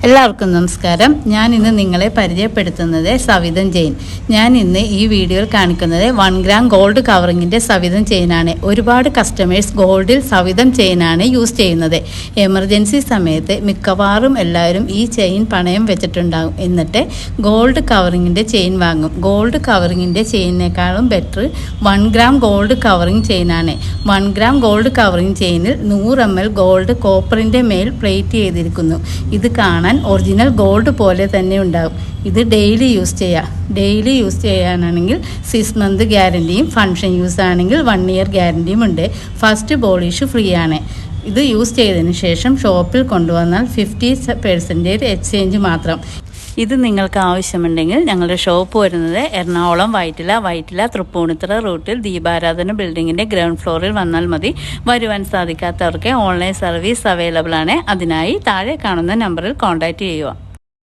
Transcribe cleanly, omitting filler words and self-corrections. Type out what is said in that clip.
എല്ലാവർക്കും നമസ്കാരം. ഞാൻ ഇന്ന് നിങ്ങളെ പരിചയപ്പെടുത്തുന്നത് സവിതം ചെയിൻ. ഞാൻ ഇന്ന് ഈ വീഡിയോയിൽ കാണിക്കുന്നത് 1 ഗ്രാം ഗോൾഡ് കവറിങ്ങിൻ്റെ സവിതം ചെയിനാണ്. ഒരുപാട് കസ്റ്റമേഴ്സ് ഗോൾഡിൽ സവിതം ചെയിനാണ് യൂസ് ചെയ്യുന്നത്. എമർജൻസി സമയത്ത് മിക്കവാറും എല്ലാവരും ഈ ചെയിൻ പണയം വെച്ചിട്ടുണ്ടാകും. എന്നിട്ട് ഗോൾഡ് കവറിങ്ങിൻ്റെ ചെയിൻ വാങ്ങും. ഗോൾഡ് കവറിങ്ങിൻ്റെ ചെയിനേക്കാളും ബെറ്റർ 1 ഗ്രാം ഗോൾഡ് കവറിങ് ചെയിനാണ്. 1 ഗ്രാം ഗോൾഡ് കവറിങ് ചെയിനിൽ 100 ml ഗോൾഡ് കോപ്പറിൻ്റെ മേൽ പ്ലേറ്റ് ചെയ്തിരിക്കുന്നു. ഇത് കാണാൻ ഒറിജിനൽ ഗോൾഡ് പോലെ തന്നെ ഉണ്ടാകും. ഇത് ഡെയിലി യൂസ് ചെയ്യാനാണെങ്കിൽ 6 month ഗ്യാരണ്ടിയും, ഫങ്ഷൻ യൂസ് ആണെങ്കിൽ 1 year ഗ്യാരണ്ടിയും ഉണ്ട്. ഫസ്റ്റ് പോളിഷ് ഫ്രീ ആണ്. ഇത് യൂസ് ചെയ്തതിന് ശേഷം ഷോപ്പിൽ കൊണ്ടുവന്നാൽ 50% എക്സ്ചേഞ്ച് മാത്രം. ഇത് നിങ്ങൾക്ക് ആവശ്യമുണ്ടെങ്കിൽ ഞങ്ങളുടെ ഷോപ്പ് വരുന്നത് എറണാകുളം വൈറ്റില തൃപ്പൂണിത്തുറ റൂട്ടിൽ ദീപാരാധന ബിൽഡിങ്ങിൻ്റെ ഗ്രൗണ്ട് ഫ്ലോറിൽ വന്നാൽ മതി. വരുവാൻ സാധിക്കാത്തവർക്ക് ഓൺലൈൻ സർവീസ് അവൈലബിൾ ആണ്. അതിനായി താഴെ കാണുന്ന നമ്പറിൽ കോൺടാക്റ്റ് ചെയ്യുക.